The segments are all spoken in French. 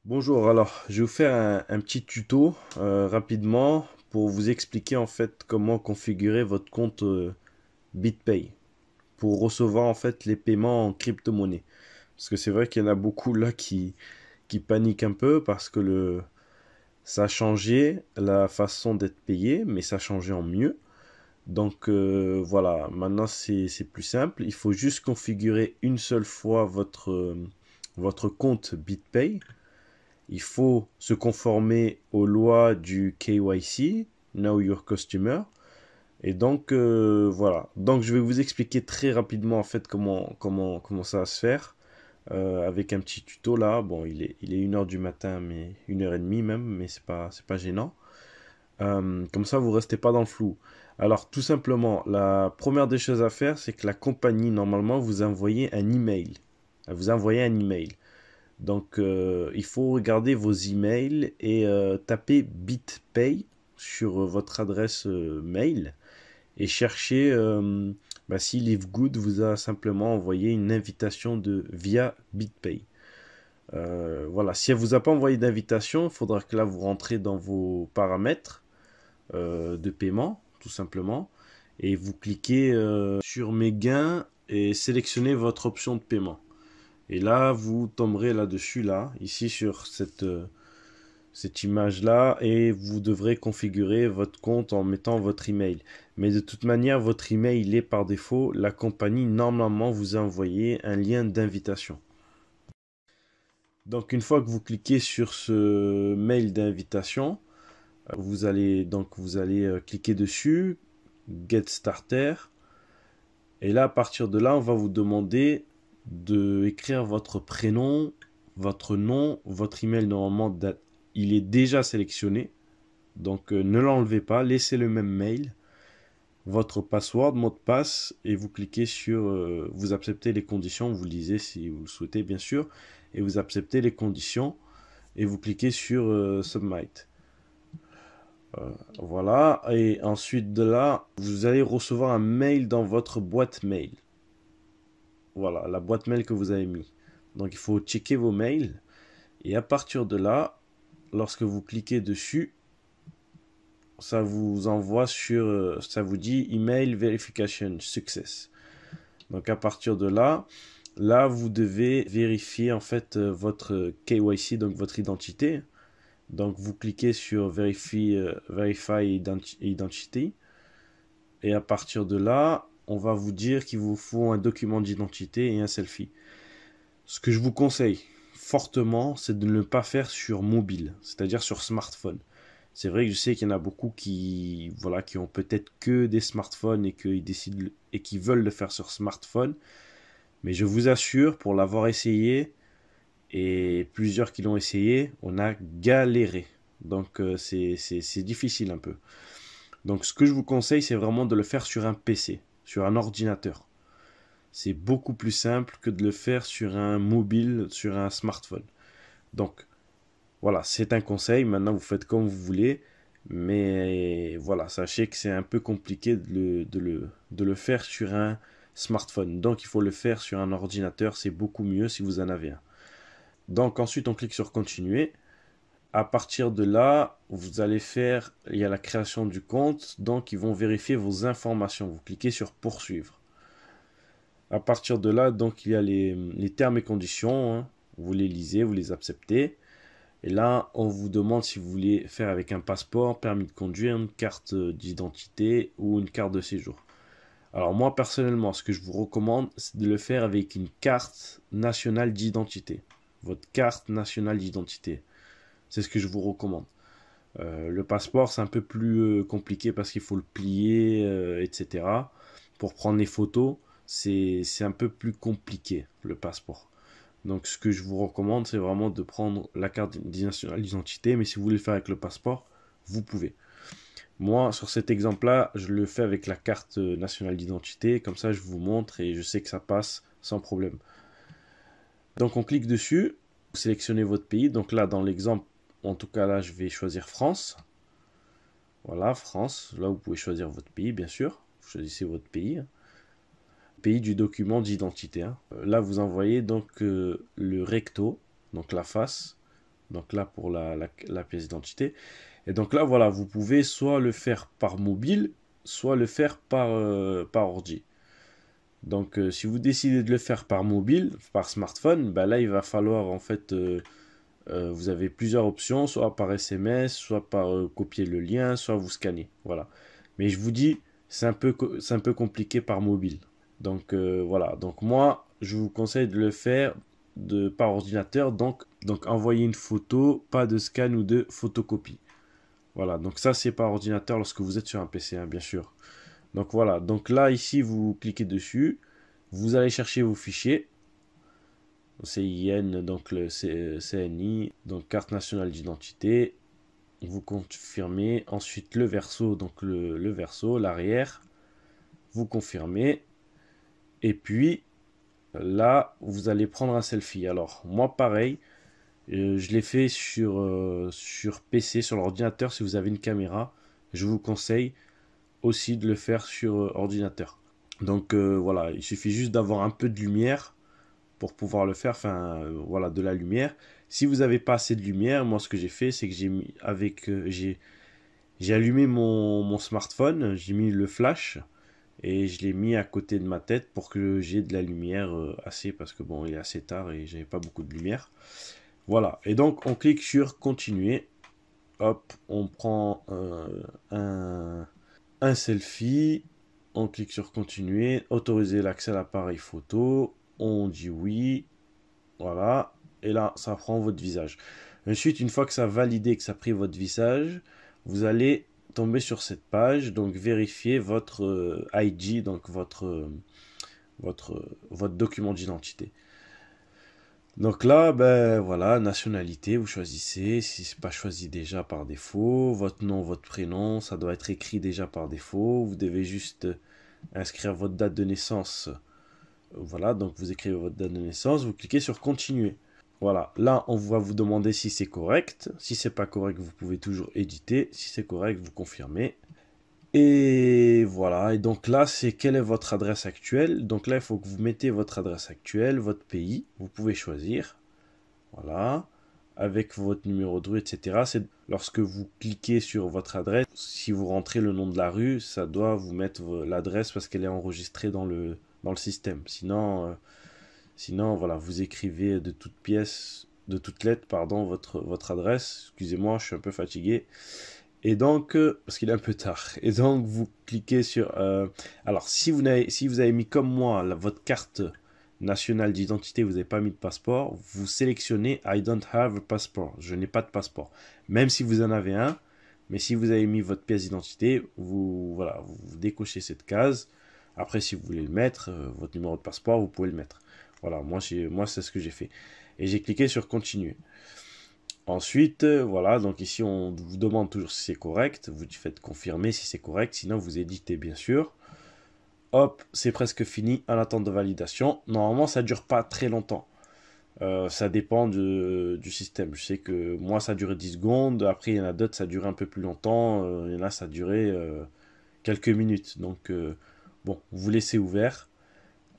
Bonjour, alors je vais vous faire un petit tuto rapidement pour vous expliquer en fait comment configurer votre compte BitPay pour recevoir en fait les paiements en crypto-monnaie. Parce que c'est vrai qu'il y en a beaucoup là qui paniquent un peu parce que ça a changé la façon d'être payé, mais ça a changé en mieux. Donc voilà, maintenant c'est plus simple. Il faut juste configurer une seule fois votre compte BitPay. Il faut se conformer aux lois du KYC, Know Your Customer. Et donc, voilà. Donc, je vais vous expliquer très rapidement, en fait, comment ça va se faire. Avec un petit tuto là. Bon, il est 1 heure du matin, mais 1 heure et demie même, mais c'est pas gênant. Comme ça, vous restez pas dans le flou. Alors, tout simplement, la première des choses à faire, c'est que la compagnie, normalement, vous envoyez un email. Elle vous envoie un email. Donc, il faut regarder vos emails et taper BitPay sur votre adresse mail et chercher si Livegood vous a simplement envoyé une invitation via BitPay. Voilà, si elle vous a pas envoyé d'invitation, il faudra que là vous rentrez dans vos paramètres de paiement, tout simplement, et vous cliquez sur Mes gains et sélectionnez votre option de paiement. Et là, vous tomberez là-dessus, là, ici sur cette image-là, et vous devrez configurer votre compte en mettant votre email. Mais de toute manière, votre email il est par défaut. La compagnie, normalement, vous a envoyé un lien d'invitation. Donc, une fois que vous cliquez sur ce mail d'invitation, vous allez cliquer dessus, Get Starter. Et là, à partir de là, on va vous demander de écrire votre prénom, votre nom, votre email. Normalement, il est déjà sélectionné. Donc, ne l'enlevez pas. Laissez le même mail, votre password, mot de passe, et vous cliquez sur vous acceptez les conditions. Vous lisez si vous le souhaitez, bien sûr. Et vous acceptez les conditions. Et vous cliquez sur Submit. Voilà. Et ensuite de là, vous allez recevoir un mail dans votre boîte mail. Voilà, la boîte mail que vous avez mis. Donc il faut checker vos mails. Et à partir de là, lorsque vous cliquez dessus, ça vous envoie ça vous dit Email Verification Success. Donc à partir de là, vous devez vérifier en fait votre KYC, donc votre identité. Donc vous cliquez sur Verify Identity. Et à partir de là, on va vous dire qu'il vous faut un document d'identité et un selfie. Ce que je vous conseille fortement, c'est de ne le pas faire sur mobile, c'est-à-dire sur smartphone. C'est vrai que je sais qu'il y en a beaucoup qui ont peut-être que des smartphones et qui veulent le faire sur smartphone. Mais je vous assure, pour l'avoir essayé, et plusieurs qui l'ont essayé, on a galéré. Donc c'est difficile un peu. Donc ce que je vous conseille, c'est vraiment de le faire sur un PC, sur un ordinateur. C'est beaucoup plus simple que de le faire sur un mobile, sur un smartphone. Donc, voilà, c'est un conseil. Maintenant, vous faites comme vous voulez. Mais voilà, sachez que c'est un peu compliqué de le faire sur un smartphone. Donc, il faut le faire sur un ordinateur. C'est beaucoup mieux si vous en avez un. Donc, ensuite, on clique sur Continuer. À partir de là, il y a la création du compte. Donc, ils vont vérifier vos informations. Vous cliquez sur Poursuivre. À partir de là, donc, il y a les termes et conditions, hein. Vous les lisez, vous les acceptez. Et là, on vous demande si vous voulez faire avec un passeport, permis de conduire, une carte d'identité ou une carte de séjour. Alors moi, personnellement, ce que je vous recommande, c'est de le faire avec une carte nationale d'identité. Votre carte nationale d'identité. C'est ce que je vous recommande. Le passeport, c'est un peu plus compliqué parce qu'il faut le plier, etc. Pour prendre les photos, c'est un peu plus compliqué, le passeport. Donc, ce que je vous recommande, c'est vraiment de prendre la carte nationale d'identité. Mais si vous voulez le faire avec le passeport, vous pouvez. Moi, sur cet exemple-là, je le fais avec la carte nationale d'identité. Comme ça, je vous montre et je sais que ça passe sans problème. Donc, on clique dessus. Vous sélectionnez votre pays. Donc là, dans l'exemple, en tout cas là, je vais choisir France. Voilà, France. Là, vous pouvez choisir votre pays, bien sûr. Vous choisissez votre pays. Pays du document d'identité, hein. Là, vous envoyez donc le recto, donc la face. Donc là, pour la pièce d'identité. Et donc là, voilà, vous pouvez soit le faire par mobile, soit le faire par ordi. Donc, si vous décidez de le faire par mobile, par smartphone, bah là, il va falloir en fait, vous avez plusieurs options, soit par SMS, soit par copier le lien, soit vous scanner. Voilà. Mais je vous dis, c'est un peu compliqué par mobile. Donc, voilà. Donc, moi, je vous conseille de le faire par ordinateur. Donc, envoyer une photo, pas de scan ou de photocopie. Voilà. Donc, ça, c'est par ordinateur lorsque vous êtes sur un PC, hein, bien sûr. Donc, voilà. Donc, là, ici, vous cliquez dessus. Vous allez chercher vos fichiers. CIN, donc le CNI, donc carte nationale d'identité. Vous confirmez. Ensuite, le verso, donc le verso, l'arrière. Vous confirmez. Et puis, là, vous allez prendre un selfie. Alors, moi, pareil, je l'ai fait sur PC, sur l'ordinateur. Si vous avez une caméra, je vous conseille aussi de le faire sur ordinateur. Donc, voilà, il suffit juste d'avoir un peu de lumière pour pouvoir le faire, enfin voilà, de la lumière. Si vous n'avez pas assez de lumière, moi ce que j'ai fait, c'est que j'ai allumé mon smartphone, j'ai mis le flash et je l'ai mis à côté de ma tête pour que j'ai de la lumière assez, parce que bon, il est assez tard et j'avais pas beaucoup de lumière. Voilà, et donc on clique sur continuer. Hop, on prend un selfie, on clique sur continuer, autoriser l'accès à l'appareil photo, on dit oui. Voilà. Et là, ça prend votre visage. Ensuite, une fois que ça a validé, que ça a pris votre visage, vous allez tomber sur cette page. Donc, vérifier votre ID, donc votre document d'identité. Donc là, ben voilà, nationalité, vous choisissez. Si c'est pas choisi déjà par défaut, votre nom, votre prénom, ça doit être écrit déjà par défaut. Vous devez juste inscrire votre date de naissance. Voilà, donc vous écrivez votre date de naissance, vous cliquez sur continuer. Voilà, là on va vous demander si c'est correct. Si c'est pas correct, vous pouvez toujours éditer. Si c'est correct, vous confirmez. Et voilà, et donc là c'est quelle est votre adresse actuelle. Donc là il faut que vous mettez votre adresse actuelle, votre pays, vous pouvez choisir. Voilà, avec votre numéro de rue, etc. C'est lorsque vous cliquez sur votre adresse, si vous rentrez le nom de la rue, ça doit vous mettre l'adresse parce qu'elle est enregistrée dans le système. Sinon, voilà, vous écrivez de toutes pièces, de toutes lettres, pardon, votre adresse. Excusez-moi, je suis un peu fatigué. Et donc, parce qu'il est un peu tard. Et donc, vous cliquez sur... alors, si vous avez mis comme moi votre carte nationale d'identité, vous n'avez pas mis de passeport, vous sélectionnez I don't have a passport. Je n'ai pas de passeport. Même si vous en avez un, mais si vous avez mis votre pièce d'identité, voilà, vous décochez cette case. Après, si vous voulez le mettre, votre numéro de passeport, vous pouvez le mettre. Voilà, moi c'est ce que j'ai fait. Et j'ai cliqué sur continuer. Ensuite, voilà, donc ici on vous demande toujours si c'est correct. Vous faites confirmer si c'est correct, sinon vous éditez bien sûr. Hop, c'est presque fini en attente de validation. Normalement, ça dure pas très longtemps. Ça dépend du système. Je sais que moi, ça a duré 10 secondes. Après, il y en a d'autres, ça a duré un peu plus longtemps. Il y en a, ça a duré quelques minutes. Donc, bon, vous laissez ouvert.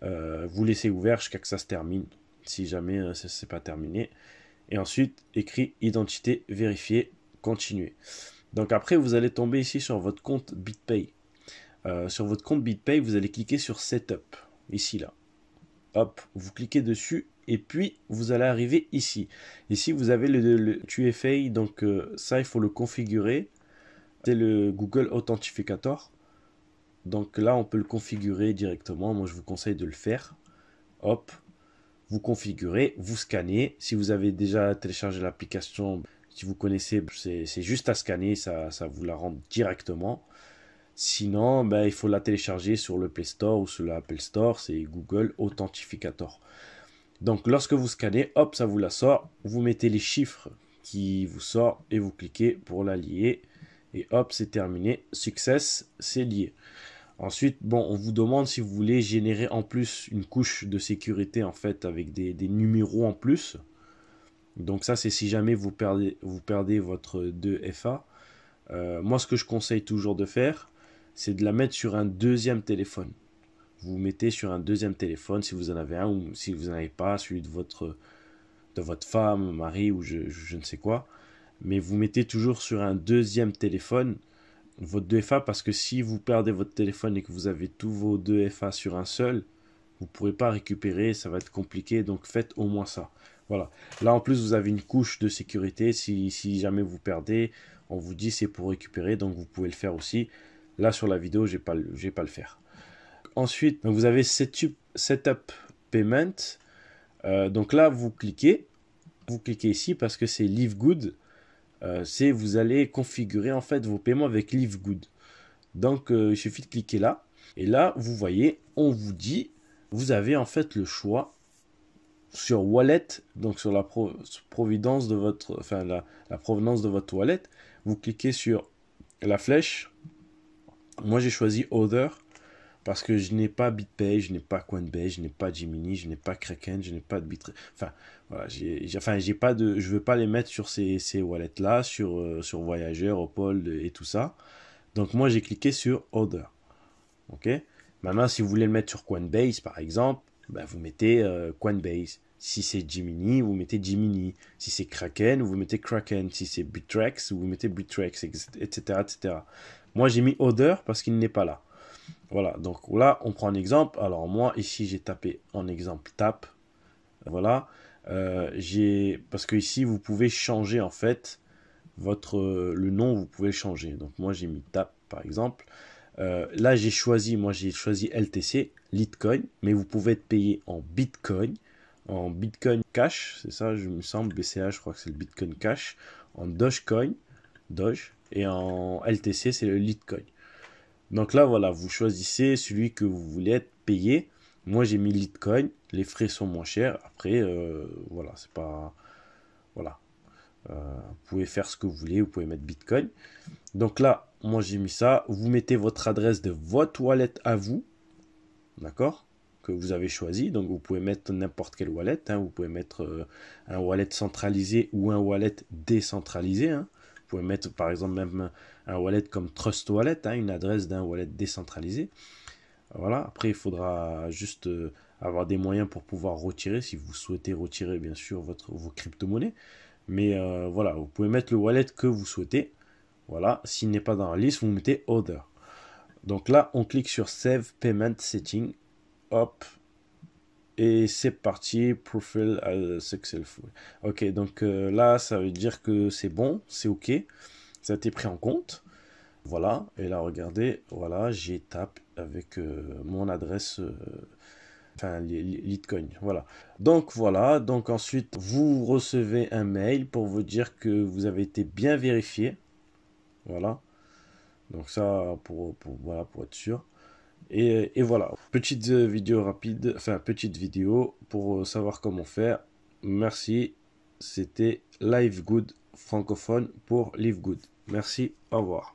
Vous laissez ouvert jusqu'à que ça se termine. Si jamais c'est pas terminé. Et ensuite, écrit identité vérifiée, continuer. Donc après, vous allez tomber ici sur votre compte BitPay. Sur votre compte BitPay, vous allez cliquer sur Setup, ici là. Hop, vous cliquez dessus et puis vous allez arriver ici. Ici, vous avez le 2FA, donc ça, il faut le configurer. C'est le Google Authentificator. Donc là, on peut le configurer directement. Moi, je vous conseille de le faire. Hop, vous configurez, vous scannez. Si vous avez déjà téléchargé l'application, si vous connaissez, c'est juste à scanner, ça vous la rend directement. Sinon, ben, il faut la télécharger sur le Play Store ou sur l'Apple Store, c'est Google Authentificator. Donc lorsque vous scannez, hop, ça vous la sort. Vous mettez les chiffres qui vous sortent et vous cliquez pour la lier. Et hop, c'est terminé. Success, c'est lié. Ensuite, bon, on vous demande si vous voulez générer en plus une couche de sécurité en fait avec des numéros en plus. Donc ça, c'est si jamais vous perdez votre 2FA. Moi, ce que je conseille toujours de faire, c'est de la mettre sur un deuxième téléphone. Vous mettez sur un deuxième téléphone si vous en avez un ou si vous n'en avez pas, celui de de votre femme, mari ou je ne sais quoi. Mais vous mettez toujours sur un deuxième téléphone votre 2FA parce que si vous perdez votre téléphone et que vous avez tous vos 2FA sur un seul, vous ne pourrez pas récupérer, ça va être compliqué, donc faites au moins ça. Voilà. Là en plus vous avez une couche de sécurité, si jamais vous perdez, on vous dit c'est pour récupérer, donc vous pouvez le faire aussi. Là sur la vidéo, je vais pas le faire. Ensuite, vous avez Setup Payment. Donc là, vous cliquez ici parce que c'est Live Good. Vous allez configurer en fait vos paiements avec Live Good. Donc il suffit de cliquer là. Et là, vous voyez, on vous dit, vous avez en fait le choix sur Wallet, donc sur la provenance de votre, enfin la provenance de votre wallet. Vous cliquez sur la flèche. Moi, j'ai choisi Other. Parce que je n'ai pas BitPay, je n'ai pas Coinbase, je n'ai pas Gemini, je n'ai pas Kraken, je n'ai pas de Bittrex. Enfin, voilà, j'ai pas de, je veux pas les mettre sur ces wallets-là, sur Voyager, Opal et tout ça. Donc moi, j'ai cliqué sur Other. Ok. Maintenant, si vous voulez le mettre sur Coinbase, par exemple, ben, vous mettez Coinbase. Si c'est Gemini, vous mettez Gemini. Si c'est Kraken, vous mettez Kraken. Si c'est Bittrex, vous mettez Bittrex, etc., etc. Moi, j'ai mis Other parce qu'il n'est pas là. Voilà, donc là, on prend un exemple. Alors moi, ici, j'ai tapé en exemple tap. Voilà. Parce que ici, vous pouvez changer en fait le nom, vous pouvez le changer. Donc moi, j'ai mis tap, par exemple. Là, j'ai choisi LTC, Litecoin, mais vous pouvez être payé en Bitcoin Cash, c'est ça, je me semble, BCA, je crois que c'est le Bitcoin Cash, en Dogecoin, et en LTC, c'est le Litecoin. Donc là, voilà, vous choisissez celui que vous voulez être payé. Moi, j'ai mis Litecoin. Les frais sont moins chers. Après, voilà, c'est pas... Voilà. Vous pouvez faire ce que vous voulez. Vous pouvez mettre Bitcoin. Donc là, moi, j'ai mis ça. Vous mettez votre adresse de votre wallet à vous. D'accord? Que vous avez choisi. Donc, vous pouvez mettre n'importe quel wallet. Hein. Vous pouvez mettre un wallet centralisé ou un wallet décentralisé. Hein. Vous pouvez mettre par exemple même un wallet comme Trust Wallet, hein, une adresse d'un wallet décentralisé. Voilà, après il faudra juste avoir des moyens pour pouvoir retirer, si vous souhaitez retirer bien sûr vos crypto-monnaies. Mais voilà, vous pouvez mettre le wallet que vous souhaitez. Voilà, s'il n'est pas dans la liste, vous mettez Other. Donc là, on clique sur Save Payment Setting. Hop. Et c'est parti, profile successful. Ok, donc là, ça veut dire que c'est bon, c'est ok, ça a été pris en compte. Voilà, et là, regardez, voilà, j'ai tape avec mon adresse, enfin, Litecoin, voilà. Donc voilà, donc ensuite, vous recevez un mail pour vous dire que vous avez été bien vérifié. Voilà, donc ça, voilà, pour être sûr. Et voilà, petite vidéo rapide, enfin petite vidéo pour savoir comment faire. Merci, c'était Live Good francophone pour Live Good. Merci, au revoir.